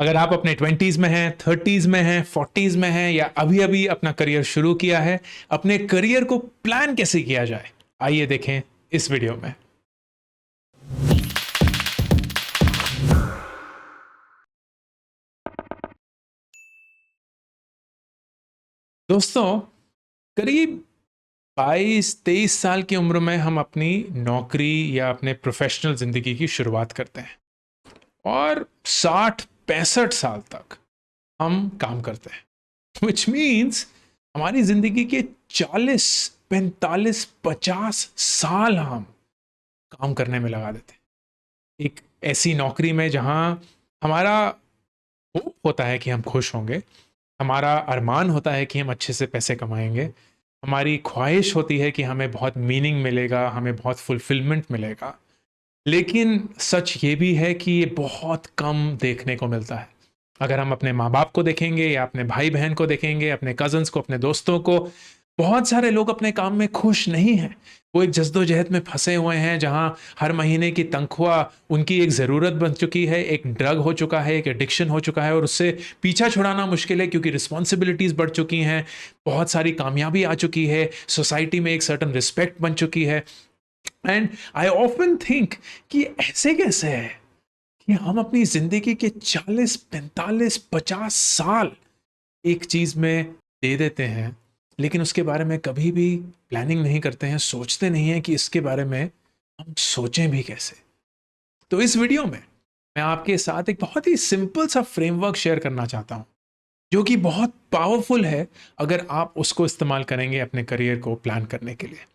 अगर आप अपने 20s में हैं, 30s में हैं, 40s में हैं या अभी अभी अपना करियर शुरू किया है, अपने करियर को प्लान कैसे किया जाए, आइए देखें इस वीडियो में। दोस्तों, करीब 22-23 साल की उम्र में हम अपनी नौकरी या अपने प्रोफेशनल जिंदगी की शुरुआत करते हैं और 60-65 साल तक हम काम करते हैं। विच मीन्स हमारी जिंदगी के 40, 45, 50 साल हम काम करने में लगा देते हैं एक ऐसी नौकरी में जहां हमारा होप होता है कि हम खुश होंगे, हमारा अरमान होता है कि हम अच्छे से पैसे कमाएंगे, हमारी ख्वाहिश होती है कि हमें बहुत मीनिंग मिलेगा, हमें बहुत फुलफिलमेंट मिलेगा। लेकिन सच ये भी है कि ये बहुत कम देखने को मिलता है। अगर हम अपने माँ बाप को देखेंगे या अपने भाई बहन को देखेंगे, अपने कजन्स को, अपने दोस्तों को, बहुत सारे लोग अपने काम में खुश नहीं हैं। वो एक जद्दोजहद में फंसे हुए हैं जहां हर महीने की तनख्वाह उनकी एक ज़रूरत बन चुकी है, एक ड्रग हो चुका है, एक एडिक्शन हो चुका है और उससे पीछा छुड़ाना मुश्किल है क्योंकि रिस्पॉन्सिबिलिटीज़ बढ़ चुकी हैं, बहुत सारी कामयाबी आ चुकी है, सोसाइटी में एक सर्टन रिस्पेक्ट बन चुकी है। एंड आई ऑफन थिंक कि ऐसे कैसे है कि हम अपनी ज़िंदगी के 40, 45, 50 साल एक चीज़ में दे देते हैं, लेकिन उसके बारे में कभी भी प्लानिंग नहीं करते हैं, सोचते नहीं हैं कि इसके बारे में हम सोचें भी कैसे। तो इस वीडियो में मैं आपके साथ एक बहुत ही सिंपल सा फ्रेमवर्क शेयर करना चाहता हूं, जो कि बहुत पावरफुल है अगर आप उसको इस्तेमाल करेंगे अपने करियर को प्लान करने के लिए।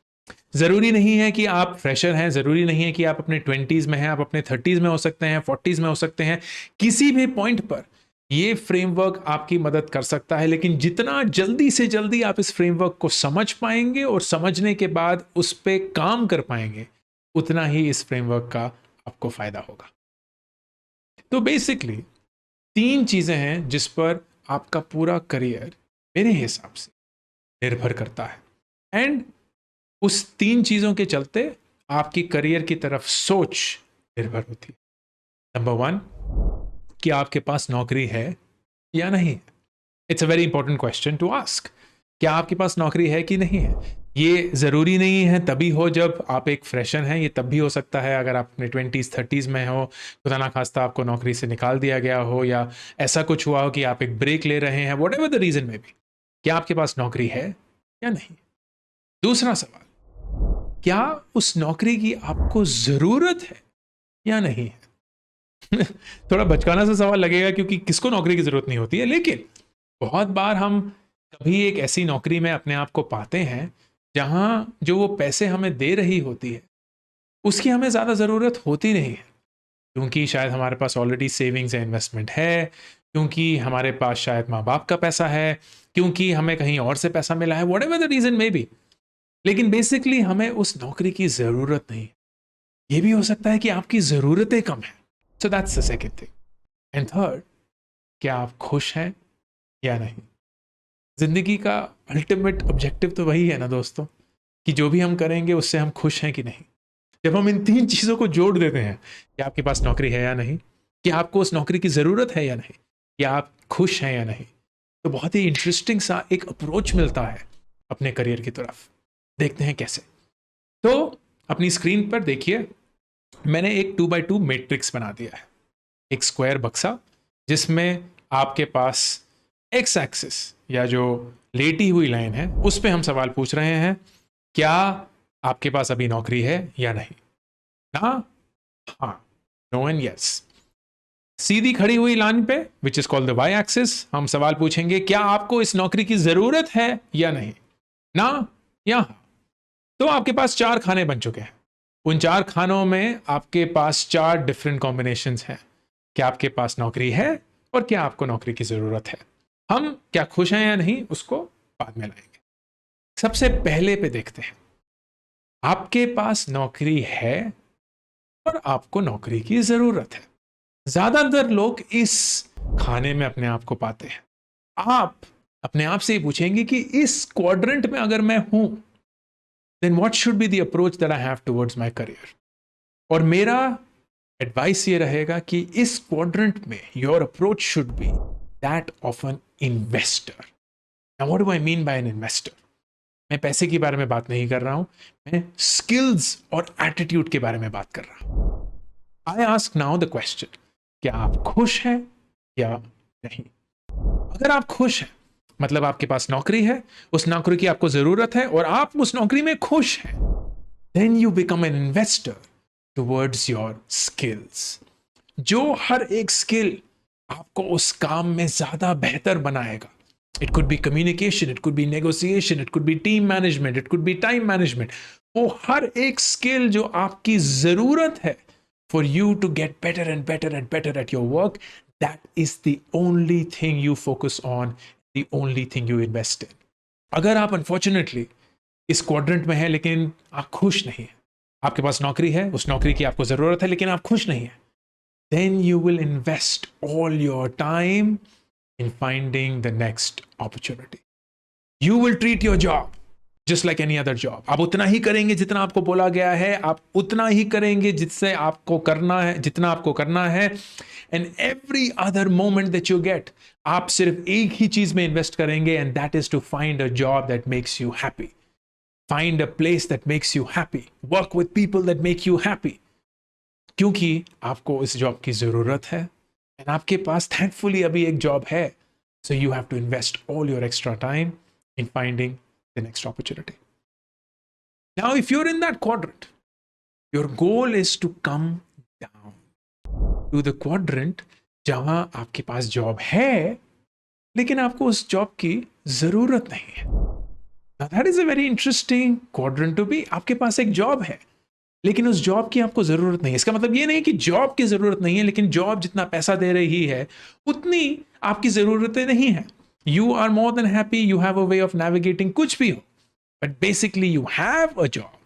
ज़रूरी नहीं है कि आप फ्रेशर हैं, ज़रूरी नहीं है कि आप अपने 20s में हैं, आप अपने 30s में हो सकते हैं, 40s में हो सकते हैं। किसी भी पॉइंट पर ये फ्रेमवर्क आपकी मदद कर सकता है, लेकिन जितना जल्दी से जल्दी आप इस फ्रेमवर्क को समझ पाएंगे और समझने के बाद उस पर काम कर पाएंगे, उतना ही इस फ्रेमवर्क का आपको फायदा होगा। तो बेसिकली 3 चीज़ें हैं जिस पर आपका पूरा करियर मेरे हिसाब से निर्भर करता है, एंड उस 3 चीज़ों के चलते आपकी करियर की तरफ सोच निर्भर होती है। नंबर 1, कि आपके पास नौकरी है या नहीं है। It's a very important question to ask. क्या आपके पास नौकरी है कि नहीं है? ये ज़रूरी नहीं है तभी हो जब आप एक फ्रेशर हैं, ये तब भी हो सकता है अगर आप अपने 20s 30s में हो, खुदा ना खास्ता आपको नौकरी से निकाल दिया गया हो या ऐसा कुछ हुआ हो कि आप एक ब्रेक ले रहे हैं, वट एवर द रीज़न में भी। क्या आपके पास नौकरी है या नहीं? दूसरा सवाल, क्या उस नौकरी की आपको ज़रूरत है या नहीं है? थोड़ा बचकाना सा सवाल लगेगा क्योंकि किसको नौकरी की ज़रूरत नहीं होती है, लेकिन बहुत बार हम कभी एक ऐसी नौकरी में अपने आप को पाते हैं जहां जो वो पैसे हमें दे रही होती है उसकी हमें ज़्यादा ज़रूरत होती नहीं है, क्योंकि शायद हमारे पास ऑलरेडी सेविंग्स या इन्वेस्टमेंट है, क्योंकि हमारे पास शायद माँ बाप का पैसा है, क्योंकि हमें कहीं और से पैसा मिला है, वट एवर द रीज़न में भी। लेकिन बेसिकली हमें उस नौकरी की ज़रूरत नहीं। ये भी हो सकता है कि आपकी ज़रूरतें कम हैं। So that's the second thing. And third, क्या आप खुश हैं या नहीं? जिंदगी का अल्टीमेट ऑब्जेक्टिव तो वही है ना दोस्तों, कि जो भी हम करेंगे उससे हम खुश हैं कि नहीं। जब हम इन 3 चीज़ों को जोड़ देते हैं कि आपके पास नौकरी है या नहीं, कि आपको उस नौकरी की ज़रूरत है या नहीं, या आप खुश हैं या नहीं, तो बहुत ही इंटरेस्टिंग सा एक अप्रोच मिलता है अपने करियर की तरफ। देखते हैं कैसे। तो अपनी स्क्रीन पर देखिए, मैंने एक 2x2 मैट्रिक्स बना दिया है, एक स्क्वायर बक्सा, जिसमें आपके पास एक्स एक्सिस या जो लेटी हुई लाइन है उस पे हम सवाल पूछ रहे हैं, क्या आपके पास अभी नौकरी है या नहीं? ना, हाँ, नो एंड यस। सीधी खड़ी हुई लाइन पे which is called the Y axis हम सवाल पूछेंगे, क्या आपको इस नौकरी की जरूरत है या नहीं? ना या हाँ। तो आपके पास 4 खाने बन चुके हैं। उन 4 खानों में आपके पास 4 डिफरेंट कॉम्बिनेशंस हैं। क्या आपके पास नौकरी है और क्या आपको नौकरी की जरूरत है? हम क्या खुश हैं या नहीं उसको बाद में लाएंगे। सबसे पहले पे देखते हैं, आपके पास नौकरी है और आपको नौकरी की जरूरत है। ज्यादातर लोग इस खाने में अपने आप को पाते हैं। आप अपने आप से ही पूछेंगे कि इस क्वाड्रेंट में अगर मैं हूं, then what should be the approach that I have towards my career. और मेरा एडवाइस ये रहेगा कि इस क्वाड्रेंट में your approach should be that of an investor. Now what do I mean by an investor? मैं पैसे के बारे में बात नहीं कर रहा हूं, मैं स्किल्स और एटीट्यूड के बारे में बात कर रहा हूं। I ask now the question, क्या आप खुश हैं या नहीं? अगर आप खुश हैं, मतलब आपके पास नौकरी है, उस नौकरी की आपको जरूरत है और आप उस नौकरी में खुश हैं, then you become an investor towards your skills. जो हर एक स्किल आपको उस काम में ज्यादा बेहतर बनाएगा। It could be communication, it could be negotiation, it could be team management, it could be time management. वो हर एक स्किल जो आपकी जरूरत है for you to get better and better and better at your work, that is the only thing you focus on, the only thing you invest in. अगर आप unfortunately इस quadrant में है लेकिन आप खुश नहीं है, आपके पास नौकरी है, उस नौकरी की आपको जरूरत है लेकिन आप खुश नहीं है, then you will invest all your time in finding the next opportunity. You will treat your job just like any other job. आप उतना ही करेंगे जितना आपको बोला गया है, आप उतना ही करेंगे जिससे आपको करना है, जितना आपको करना है। And every other moment that you get, आप सिर्फ एक ही चीज में इन्वेस्ट करेंगे, and that is to find a job that makes you happy. Find a place that makes you happy. Work with people that make you happy. क्योंकि आपको इस job की जरूरत है and आपके पास thankfully अभी एक जॉब है, so you have to invest all your extra time in finding the next opportunity. Now if you're in that quadrant, your goal is to come down to the quadrant जहां आपके पास job है लेकिन आपको उस job की जरूरत नहीं है। Now that is a very interesting quadrant to be. आपके पास एक जॉब है लेकिन उस जॉब की आपको जरूरत नहीं है। इसका मतलब ये नहीं कि जॉब की जरूरत नहीं है, लेकिन जॉब जितना पैसा दे रही है उतनी आपकी जरूरतें नहीं है। You are more than happy, you have a way of navigating, कुछ भी हो, but basically you have a job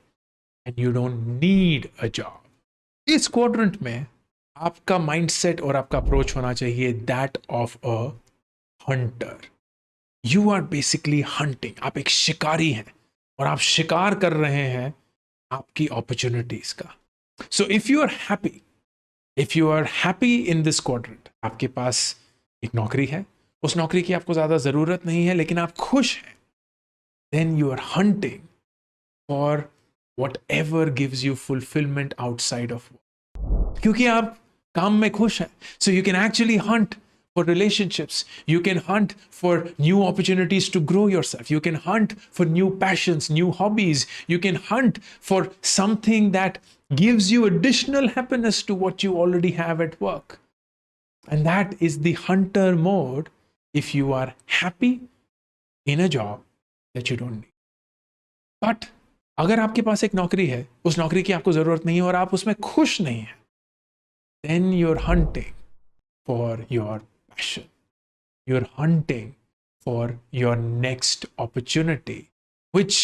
and you don't need a job. इस क्वाड्रेंट में आपका माइंडसेट और आपका अप्रोच होना चाहिए that of a hunter. You are basically hunting, आप एक शिकारी हैं और आप शिकार कर रहे हैं आपकी अपॉर्चुनिटीज का। So if you are happy in this quadrant, आपके पास एक नौकरी है, उस नौकरी की आपको ज्यादा जरूरत नहीं है लेकिन आप खुश हैं, then you are hunting for whatever gives you fulfilment outside of work. क्योंकि आप काम में खुश हैं, so you can actually hunt for relationships. You can hunt for new opportunities to grow yourself. You can hunt for new passions, new hobbies. You can hunt for something that gives you additional happiness to what you already have at work. And that is the hunter mode if you are happy in a job that you don't need. But अगर आपके पास एक नौकरी है, उस नौकरी की आपको जरूरत नहीं है और आप उसमें खुश नहीं हैं, then you're hunting for your passion. You're hunting for your next opportunity, which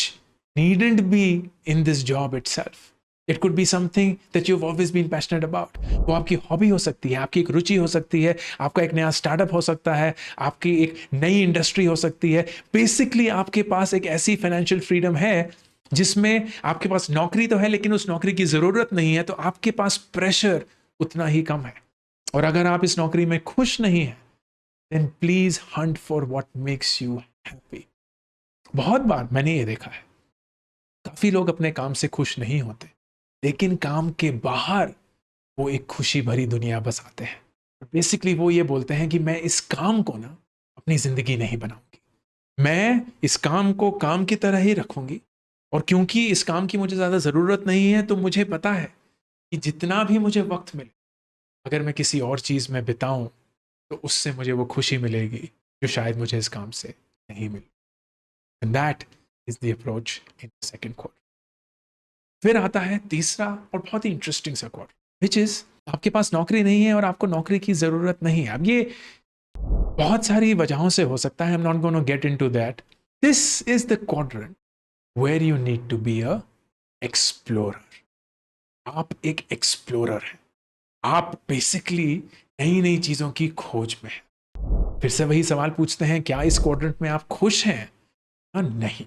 needn't be in this job itself. It could be something that you've always been passionate about. वो आपकी हॉबी हो सकती है, आपकी एक रुचि हो सकती है, आपका एक नया स्टार्टअप हो सकता है, आपकी एक नई इंडस्ट्री हो सकती है। बेसिकली आपके पास एक ऐसी फाइनेंशियल फ्रीडम है जिसमें आपके पास नौकरी तो है लेकिन उस नौकरी की जरूरत नहीं है, तो आपके पास प्रेशर उतना ही कम है। और अगर आप इस नौकरी में खुश नहीं हैं, then please hunt for what makes you happy. बहुत बार मैंने ये देखा है, काफी लोग अपने काम से खुश नहीं होते लेकिन काम के बाहर वो एक खुशी भरी दुनिया बसाते हैं। बेसिकली वो ये बोलते हैं कि मैं इस काम को ना अपनी जिंदगी नहीं बनाऊंगी, मैं इस काम को काम की तरह ही रखूंगी, और क्योंकि इस काम की मुझे ज्यादा जरूरत नहीं है तो मुझे पता है कि जितना भी मुझे वक्त मिले अगर मैं किसी और चीज में बिताऊं तो उससे मुझे वो खुशी मिलेगी जो शायद मुझे इस काम से नहीं मिली। And that is the approach in the second quadrant. फिर आता है तीसरा और बहुत ही इंटरेस्टिंग सा क्वाड्रेंट, व्हिच इज आपके पास नौकरी नहीं है और आपको नौकरी की जरूरत नहीं है। अब ये बहुत सारी वजहों से हो सकता है, I am not gonna get into that. This is the quadrant where you need to be a explorer. आप एक एक्सप्लोरर हैं, आप बेसिकली नई नई चीजों की खोज में हैं। फिर से वही सवाल पूछते हैं, क्या इस क्वाड्रेंट में आप खुश हैं? नहीं।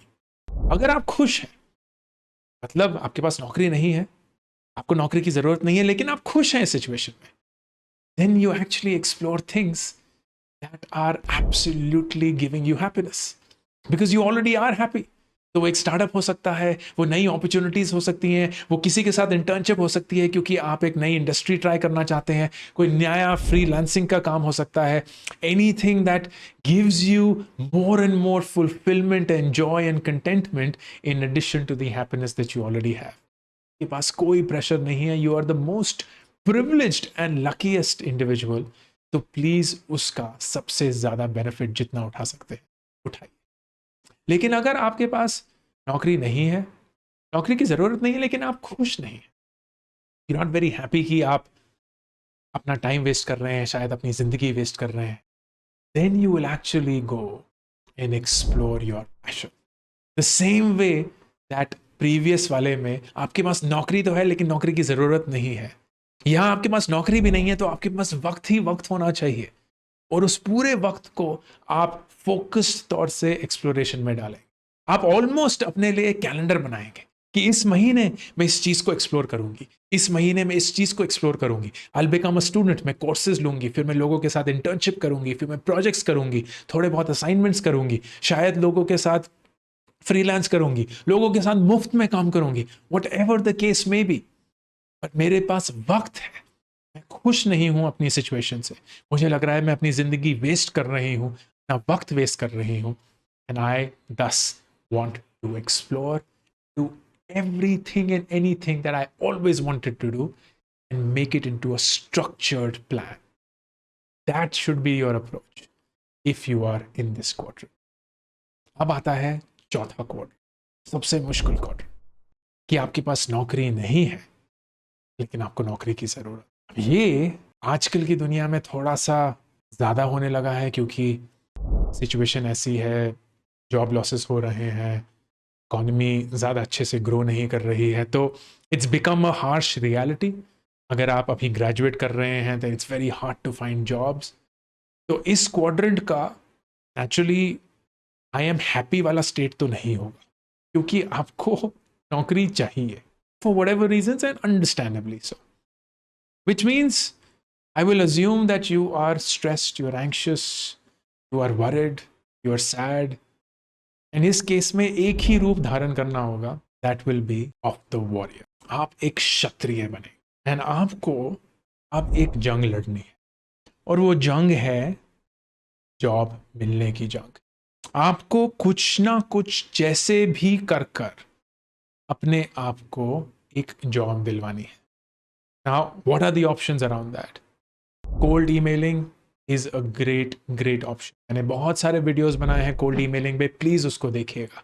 अगर आप खुश हैं, मतलब आपके पास नौकरी नहीं है, आपको नौकरी की जरूरत नहीं है लेकिन आप खुश हैं इस सिचुएशन में, then you actually explore things that are absolutely giving you happiness because you already are happy. तो वो एक स्टार्टअप हो सकता है, वो नई अपॉर्चुनिटीज हो सकती हैं, वो किसी के साथ इंटर्नशिप हो सकती है क्योंकि आप एक नई इंडस्ट्री ट्राई करना चाहते हैं, कोई नया फ्रीलांसिंग का काम हो सकता है, anything that gives you more and more fulfilment and joy and contentment in addition to the happiness that you already have. के पास कोई प्रेशर नहीं है, you are the most privileged and luckiest individual. तो प्लीज उसका सबसे ज्यादा benefit जितना उठा सकते हैं उठाइए। लेकिन अगर आपके पास नौकरी नहीं है, नौकरी की जरूरत नहीं है लेकिन आप खुश नहीं है, यू नॉट वेरी हैप्पी कि आप अपना टाइम वेस्ट कर रहे हैं, शायद अपनी जिंदगी वेस्ट कर रहे हैं, then you will actually go and explore your passion the same way that previous वाले में आपके पास नौकरी तो है लेकिन नौकरी की जरूरत नहीं है। यहां आपके पास नौकरी भी नहीं है तो आपके पास वक्त ही वक्त होना चाहिए और उस पूरे वक्त को आप फोकस्ड तौर से एक्सप्लोरेशन में डालें। आप ऑलमोस्ट अपने लिए कैलेंडर बनाएंगे कि इस महीने मैं इस चीज को एक्सप्लोर करूंगी, इस महीने में इस चीज को एक्सप्लोर करूंगी, I will become a student, मैं कोर्सेज लूंगी, फिर मैं लोगों के साथ इंटर्नशिप करूंगी, फिर मैं प्रोजेक्ट्स करूंगी, थोड़े बहुत असाइनमेंट्स करूंगी, शायद लोगों के साथ फ्रीलांस करूंगी, लोगों के साथ मुफ्त में काम करूंगी, what ever the case may be. But मेरे पास वक्त है, मैं खुश नहीं हूं अपनी सिचुएशन से, मुझे लग रहा है मैं अपनी जिंदगी वेस्ट कर रही हूं, अपना वक्त वेस्ट कर रही हूं, एंड आई दस want to explore, do everything and anything that I always wanted to do and make it into a structured plan. That should be your approach if you are in this quadrant. अब आता है चौथा quadrant, सबसे मुश्किल quadrant, कि आपके पास नौकरी नहीं है लेकिन आपको नौकरी की जरूरत। ये आजकल की दुनिया में थोड़ा सा ज्यादा होने लगा है क्योंकि सिचुएशन ऐसी है, जॉब लॉसेस हो रहे हैं, इकोनॉमी ज़्यादा अच्छे से ग्रो नहीं कर रही है, तो it's become a harsh reality. अगर आप अभी ग्रेजुएट कर रहे हैं तो it's very hard to find jobs. तो इस क्वाड्रेंट का एक्चुअली आई एम हैप्पी वाला स्टेट तो नहीं होगा क्योंकि आपको नौकरी चाहिए for whatever reason and understandably so, which means I will assume that you are stressed, you are anxious, you are worried, you are sad, and इस case में एक ही रूप धारण करना होगा, that will be of the warrior. आप एक क्षत्रिय बने एंड आपको अब एक जंग लड़नी है और वो जंग है जॉब मिलने की जंग। आपको कुछ ना कुछ जैसे भी कर अपने आप को एक जॉब दिलवानी है। Now what are the options around that? Cold emailing is a great option. मैंने बहुत सारे वीडियोस बनाए हैं कोल्ड ईमेलिंग पे, प्लीज उसको देखिएगा।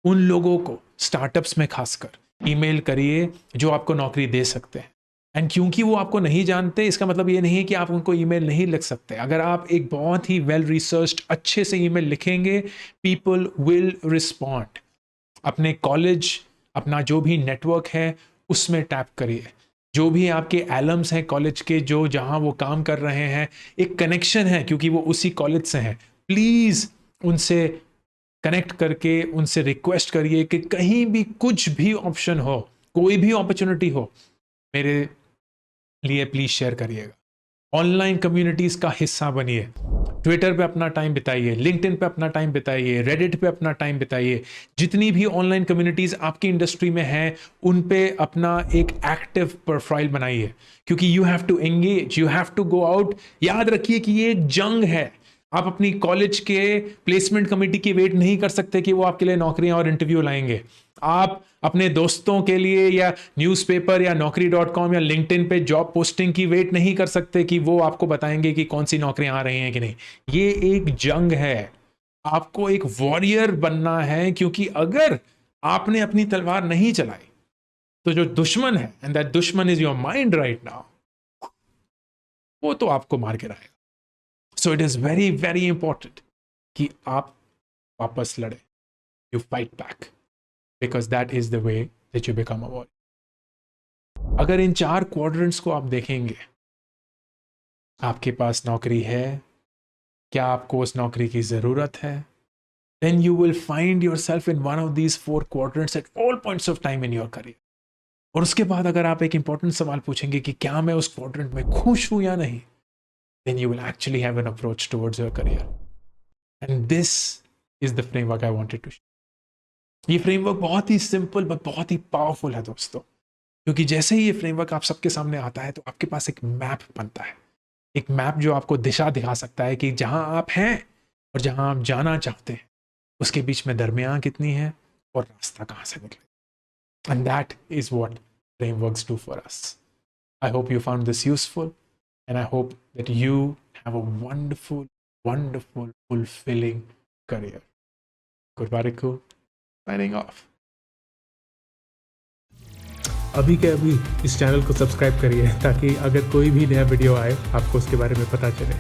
उन लोगों को स्टार्टअप्स में खासकर ईमेल करिए जो आपको नौकरी दे सकते हैं, एंड क्योंकि वो आपको नहीं जानते इसका मतलब ये नहीं है कि आप उनको ईमेल नहीं लिख सकते। अगर आप एक बहुत ही वेल रिसर्च्ड अच्छे से ईमेल लिखेंगे, पीपल विल रिस्पॉन्ड। अपने कॉलेज, अपना जो भी नेटवर्क है उसमें टैप करिए, जो भी आपके एलम्स हैं कॉलेज के, जो जहां वो काम कर रहे हैं, एक कनेक्शन है क्योंकि वो उसी कॉलेज से हैं, प्लीज उनसे कनेक्ट करके उनसे रिक्वेस्ट करिए कि कहीं भी कुछ भी ऑप्शन हो, कोई भी अपॉर्चुनिटी हो, मेरे लिए प्लीज शेयर करिएगा। ऑनलाइन कम्युनिटीज का हिस्सा बनिए, ट्विटर पे अपना टाइम बिताइए, लिंक्डइन पे अपना टाइम बिताइए, रेडिट पे अपना टाइम बिताइए। जितनी भी ऑनलाइन कम्युनिटीज आपकी इंडस्ट्री में हैं उन पे अपना एक एक्टिव प्रोफाइल बनाइए क्योंकि you have to engage, you have to go out. याद रखिए कि ये एक जंग है। आप अपनी कॉलेज के प्लेसमेंट कमेटी की वेट नहीं कर सकते कि वो आपके लिए नौकरियां और इंटरव्यू लाएंगे। आप अपने दोस्तों के लिए या न्यूज़पेपर या Naukri.com या लिंक्डइन पे जॉब पोस्टिंग की वेट नहीं कर सकते कि वो आपको बताएंगे कि कौन सी नौकरियां आ रही हैं कि नहीं। ये एक जंग है, आपको एक वॉरियर बनना है क्योंकि अगर आपने अपनी तलवार नहीं चलाई तो जो दुश्मन है, एंड दैट दुश्मन is your mind right now, वो तो आपको मार के रहेगा। So it is very very important कि आप वापस लड़े, you fight back, because that is the way that you become a warrior. अगर इन 4 क्वाड्रेंट्स को आप देखेंगे, आपके पास नौकरी है, क्या आपको उस नौकरी की जरूरत है, then you will find yourself in one of these 4 quadrants at all points of time in your career. और उसके बाद अगर आप एक इंपॉर्टेंट सवाल पूछेंगे कि क्या मैं उस क्वाड्रेंट में खुश हूं या नहीं, then you will actually have an approach towards your career. And this is the framework I wanted to share. ये फ्रेमवर्क बहुत ही सिंपल बट बहुत ही पावरफुल है दोस्तों, क्योंकि जैसे ही ये फ्रेमवर्क आप सबके सामने आता है तो आपके पास एक मैप बनता है, एक मैप जो आपको दिशा दिखा सकता है कि जहां आप हैं और जहां आप जाना चाहते हैं उसके बीच में दरमियान कितनी है और रास्ता कहां से निकले. And that is what frameworks do for us. I hope you found this useful, and I hope that you have a wonderful, wonderful, fulfilling career. Gurubariku, signing off. अभी के अभी इस चैनल को सब्सक्राइब करिए ताकि अगर कोई भी नया वीडियो आए आपको उसके बारे में पता चले.